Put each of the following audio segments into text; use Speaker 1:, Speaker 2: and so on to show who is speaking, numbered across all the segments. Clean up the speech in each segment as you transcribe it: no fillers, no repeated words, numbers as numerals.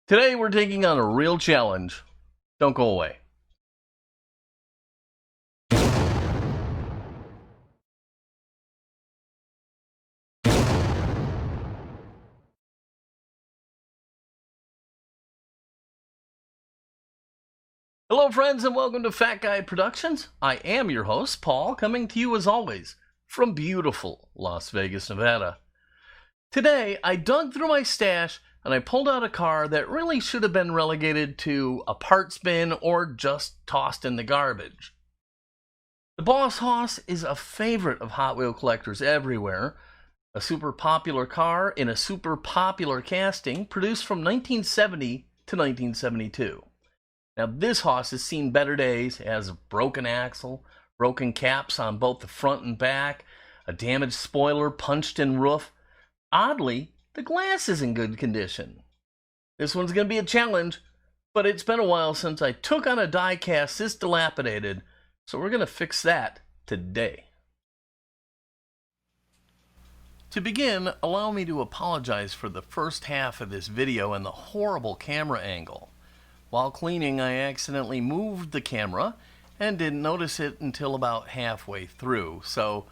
Speaker 1: Today we're taking on a real challenge. Don't go away. Hello friends and welcome to Fat Guy Productions. I am your host, Paul, coming to you as always from beautiful Las Vegas, Nevada. Today I dug through my stash and I pulled out a car that really should have been relegated to a parts bin or just tossed in the garbage. The Boss Hoss is a favorite of Hot Wheel collectors everywhere. A super popular car in a super popular casting produced from 1970 to 1972. Now this Hoss has seen better days. It has a broken axle, broken caps on both the front and back, a damaged spoiler, punched in roof. Oddly, the glass is in good condition. This one's going to be a challenge, but it's been a while since I took on a die cast this dilapidated, so we're going to fix that today. To begin, allow me to apologize for the first half of this video and the horrible camera angle. While cleaning, I accidentally moved the camera and didn't notice it until about halfway through, so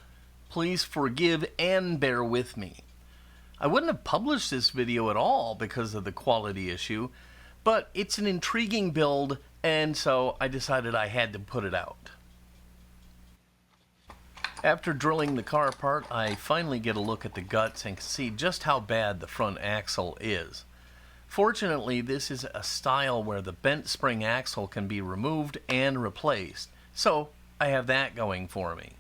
Speaker 1: please forgive and bear with me. I wouldn't have published this video at all because of the quality issue, but it's an intriguing build, and so I decided I had to put it out. After drilling the car apart, I finally get a look at the guts and can see just how bad the front axle is. Fortunately, this is a style where the bent spring axle can be removed and replaced, so I have that going for me.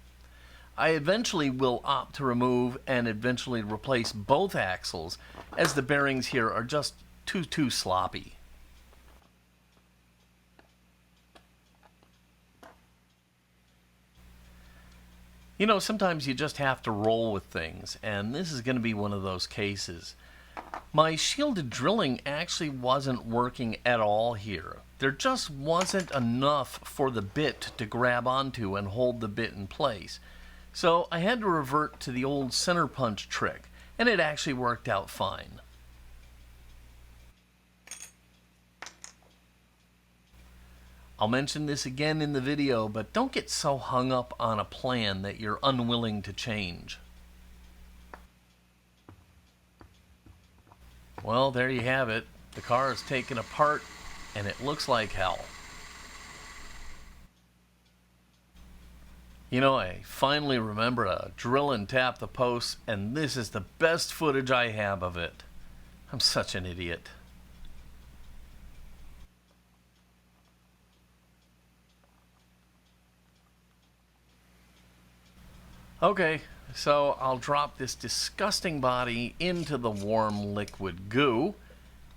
Speaker 1: I eventually will opt to remove and eventually replace both axles, as the bearings here are just too sloppy. You know, sometimes you just have to roll with things, and this is going to be one of those cases. My shielded drilling actually wasn't working at all here. There just wasn't enough for the bit to grab onto and hold the bit in place. So I had to revert to the old center punch trick, and it actually worked out fine. I'll mention this again in the video, but don't get so hung up on a plan that you're unwilling to change. Well, there you have it. The car is taken apart, and it looks like hell. You know, I finally remember to drill and tap the posts, and this is the best footage I have of it. I'm such an idiot. Okay, so I'll drop this disgusting body into the warm liquid goo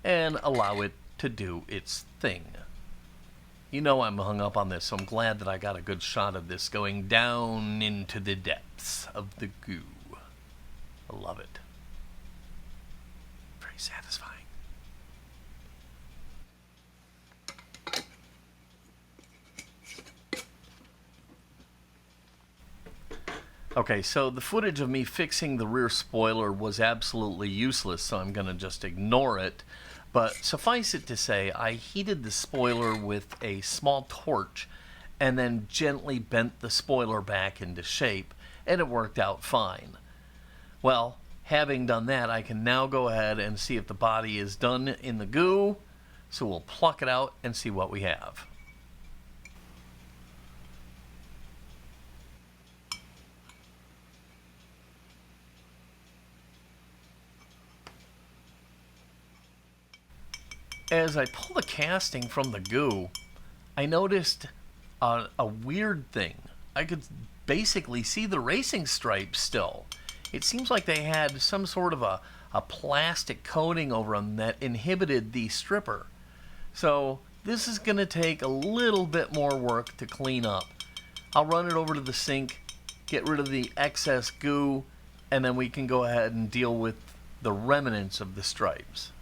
Speaker 1: and allow it to do its thing. You know I'm hung up on this, so I'm glad that I got a good shot of this going down into the depths of the goo. I love it. Very satisfying. Okay, so the footage of me fixing the rear spoiler was absolutely useless, so I'm going to just ignore it. But suffice it to say, I heated the spoiler with a small torch and then gently bent the spoiler back into shape, and it worked out fine. Well, having done that, I can now go ahead and see if the body is done in the goo, so we'll pluck it out and see what we have. As I pull the casting from the goo, I noticed a weird thing. I could basically see the racing stripes still. It seems like they had some sort of a plastic coating over them that inhibited the stripper. So this is going to take a little bit more work to clean up. I'll run it over to the sink, get rid of the excess goo, and then we can go ahead and deal with the remnants of the stripes.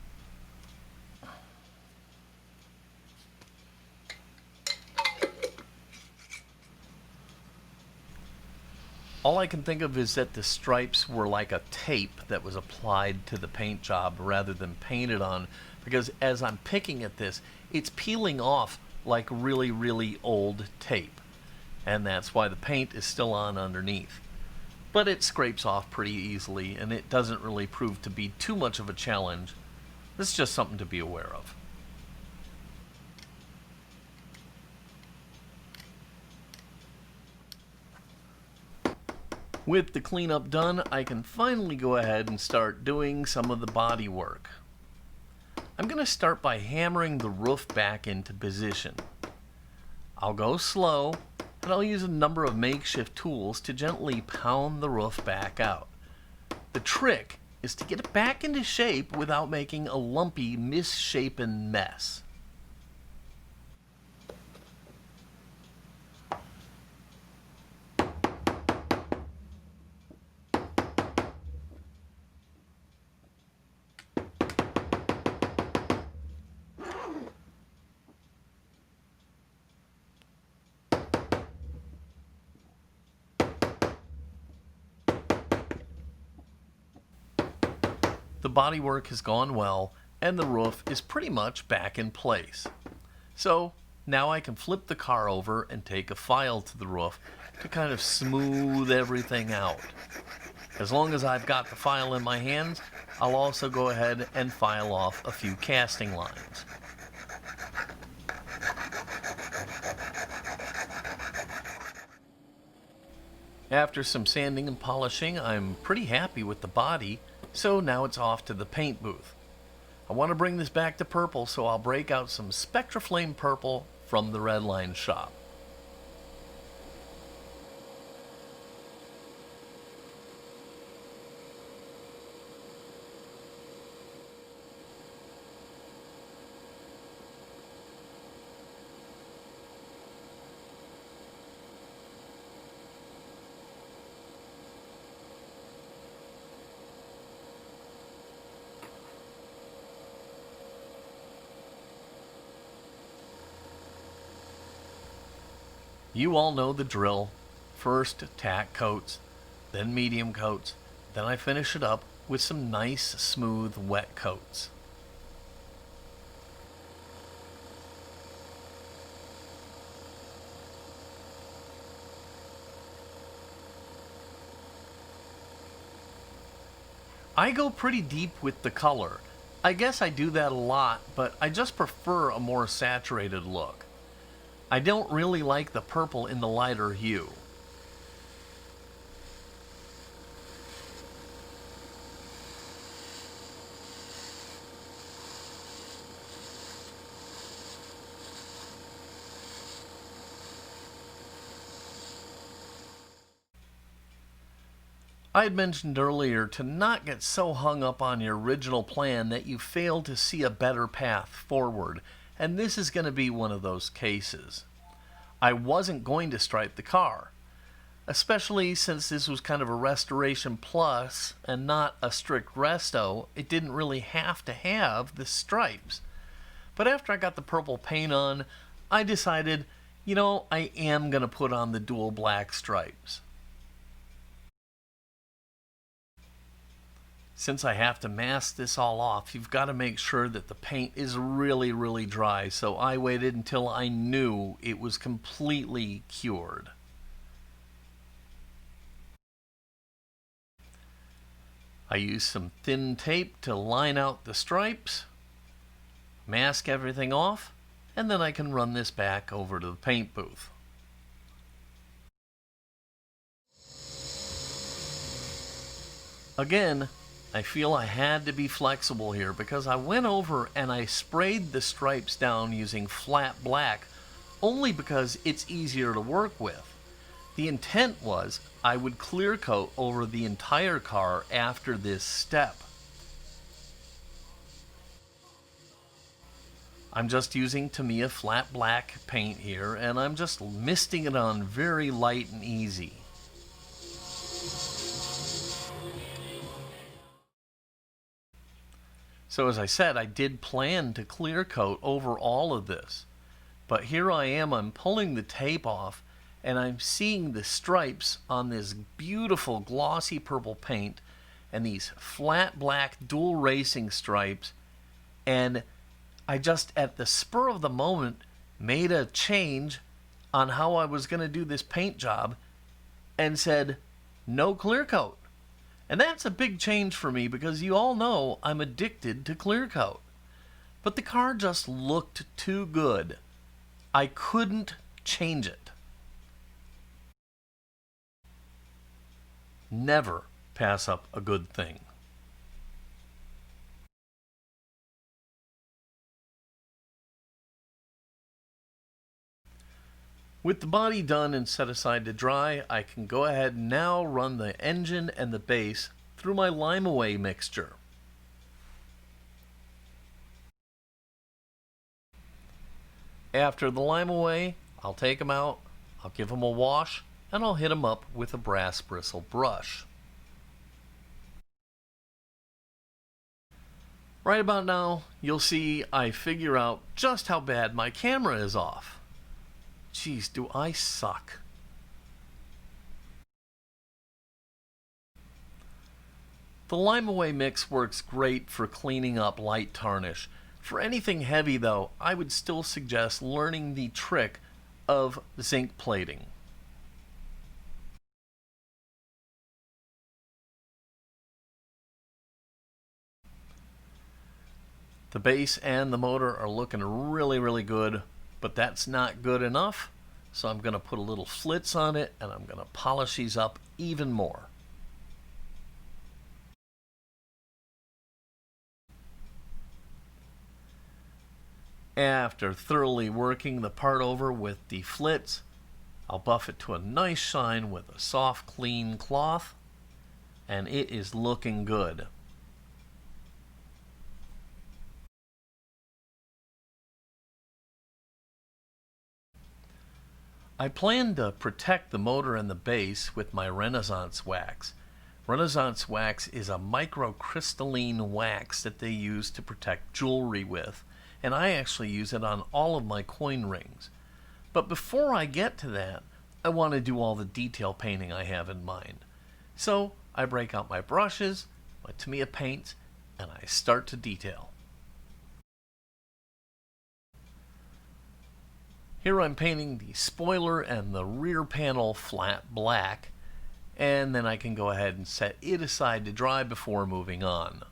Speaker 1: All I can think of is that the stripes were like a tape that was applied to the paint job rather than painted on, because as I'm picking at this, it's peeling off like really, really old tape. And that's why the paint is still on underneath. But it scrapes off pretty easily, and it doesn't really prove to be too much of a challenge. This is just something to be aware of. With the cleanup done, I can finally go ahead and start doing some of the body work. I'm going to start by hammering the roof back into position. I'll go slow, and I'll use a number of makeshift tools to gently pound the roof back out. The trick is to get it back into shape without making a lumpy, misshapen mess. The bodywork has gone well, and the roof is pretty much back in place. So now I can flip the car over and take a file to the roof to kind of smooth everything out. As long as I've got the file in my hands, I'll also go ahead and file off a few casting lines. After some sanding and polishing, I'm pretty happy with the body, so now it's off to the paint booth. I want to bring this back to purple, so I'll break out some Spectraflame purple from the Redline shop. You all know the drill. First tack coats, then medium coats, then I finish it up with some nice smooth wet coats. I go pretty deep with the color. I guess I do that a lot, but I just prefer a more saturated look. I don't really like the purple in the lighter hue. I had mentioned earlier to not get so hung up on your original plan that you fail to see a better path forward, and this is going to be one of those cases. I wasn't going to stripe the car, especially since this was kind of a restoration plus and not a strict resto. It didn't really have to have the stripes. But after I got the purple paint on, I decided, I am going to put on the dual black stripes. Since I have to mask this all off, you've got to make sure that the paint is really, really dry, so I waited until I knew it was completely cured. I used some thin tape to line out the stripes, mask everything off, and then I can run this back over to the paint booth. Again, I feel I had to be flexible here because I went over and I sprayed the stripes down using flat black only because it's easier to work with. The intent was I would clear coat over the entire car after this step. I'm just using Tamiya flat black paint here, and I'm just misting it on very light and easy. So as I said, I did plan to clear coat over all of this. But here I am, I'm pulling the tape off, and I'm seeing the stripes on this beautiful glossy purple paint and these flat black dual racing stripes, and I just, at the spur of the moment, made a change on how I was going to do this paint job and said, no clear coat. And that's a big change for me because you all know I'm addicted to clear coat. But the car just looked too good. I couldn't change it. Never pass up a good thing. With the body done and set aside to dry, I can go ahead and now run the engine and the base through my lime away mixture. After the lime away, I'll take them out, I'll give them a wash, and I'll hit them up with a brass bristle brush. Right about now, you'll see I figure out just how bad my camera is off. Jeez, do I suck. The lime away mix works great for cleaning up light tarnish. For anything heavy though, I would still suggest learning the trick of zinc plating. The base and the motor are looking really good, but that's not good enough. So I'm going to put a little flitz on it and I'm going to polish these up even more. After thoroughly working the part over with the flitz, I'll buff it to a nice shine with a soft clean cloth, and it is looking good. I plan to protect the motor and the base with my Renaissance wax. Renaissance wax is a microcrystalline wax that they use to protect jewelry with, and I actually use it on all of my coin rings. But before I get to that, I want to do all the detail painting I have in mind. So I break out my brushes, my Tamiya paints, and I start to detail. Here I'm painting the spoiler and the rear panel flat black, and then I can go ahead and set it aside to dry before moving on.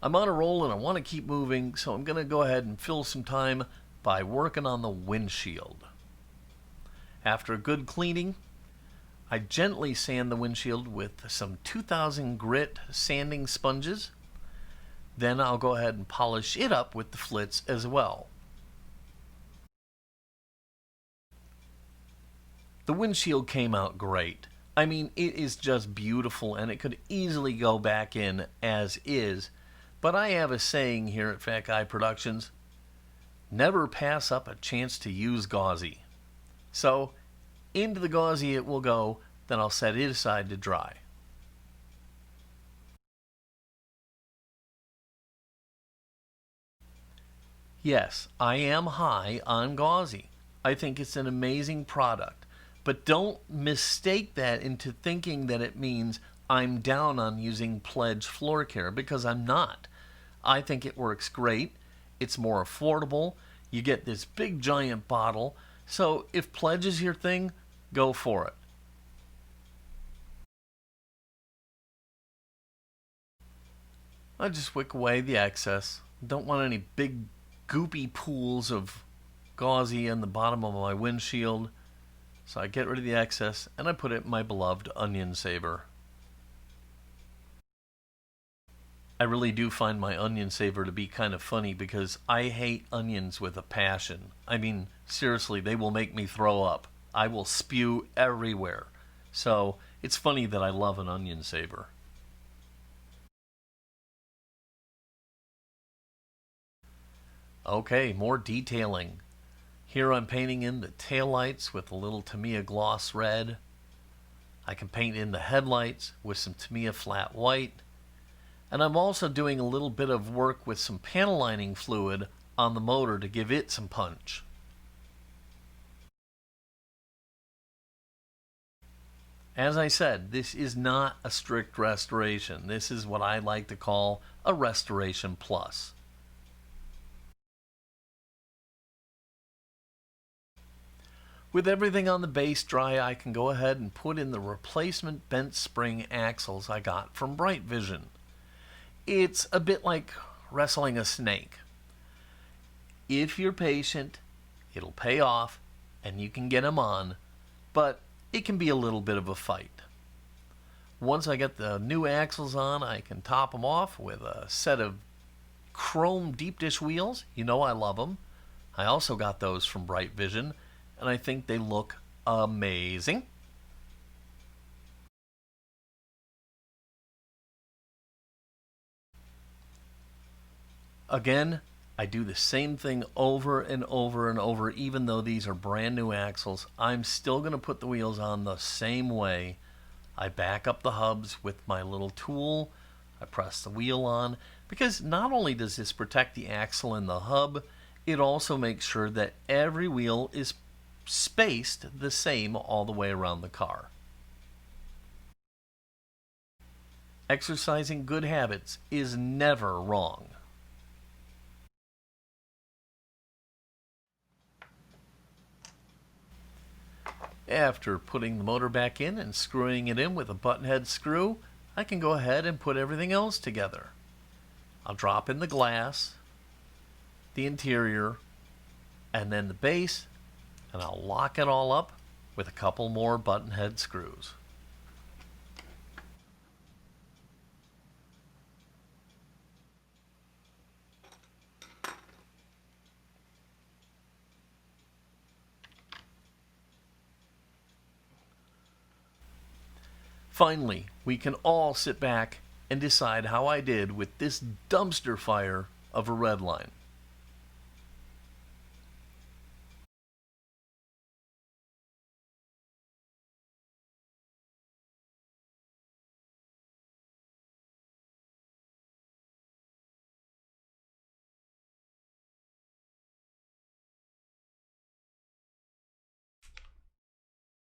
Speaker 1: I'm on a roll and I want to keep moving, so I'm going to go ahead and fill some time by working on the windshield. After a good cleaning, I gently sand the windshield with some 2000 grit sanding sponges. Then I'll go ahead and polish it up with the flitz as well. The windshield came out great. I mean, it is just beautiful and it could easily go back in as is. But I have a saying here at Fat Guy Productions, never pass up a chance to use gauzy. So into the gauzy it will go, then I'll set it aside to dry. Yes, I am high on gauzy. I think it's an amazing product. But don't mistake that into thinking that it means I'm down on using Pledge floor care, because I'm not. I think it works great. It's more affordable. You get this big giant bottle. So if Pledge is your thing, go for it. I just wick away the excess. Don't want any big goopy pools of gauzy in the bottom of my windshield. So I get rid of the excess and I put it in my beloved onion saver. I really do find my onion saver to be kind of funny because I hate onions with a passion. I mean, seriously, they will make me throw up. I will spew everywhere. So it's funny that I love an onion saver. Okay, more detailing. Here I'm painting in the taillights with a little Tamiya gloss red. I can paint in the headlights with some Tamiya flat white. And I'm also doing a little bit of work with some panel lining fluid on the motor to give it some punch. As I said, this is not a strict restoration. This is what I like to call a restoration plus. With everything on the base dry, I can go ahead and put in the replacement bent spring axles I got from Bright Vision. It's a bit like wrestling a snake. If you're patient, it'll pay off and you can get them on, but it can be a little bit of a fight. Once I get the new axles on, I can top them off with a set of chrome deep dish wheels. You know I love them. I also got those from Bright Vision, and I think they look amazing. Again, I do the same thing over and over and over. Even though these are brand new axles, I'm still going to put the wheels on the same way. I back up the hubs with my little tool. I press the wheel on, because not only does this protect the axle and the hub, it also makes sure that every wheel is spaced the same all the way around the car. Exercising good habits is never wrong. After putting the motor back in and screwing it in with a button head screw, I can go ahead and put everything else together. I'll drop in the glass, the interior, and then the base, and I'll lock it all up with a couple more button head screws. Finally, we can all sit back and decide how I did with this dumpster fire of a Redline.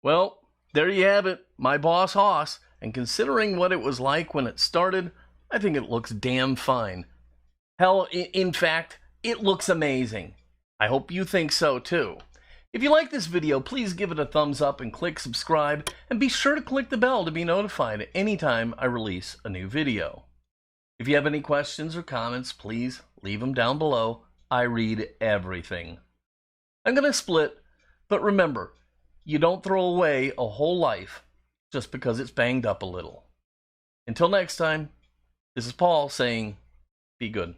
Speaker 1: Well, there you have it, my boss hoss, and considering what it was like when it started, I think it looks damn fine. Hell, in fact, it looks amazing. I hope you think so too. If you like this video, please give it a thumbs up and click subscribe, and be sure to click the bell to be notified anytime I release a new video. If you have any questions or comments, please leave them down below. I read everything. I'm gonna split, but remember, you don't throw away a whole life just because it's banged up a little. Until next time, this is Paul saying, be good.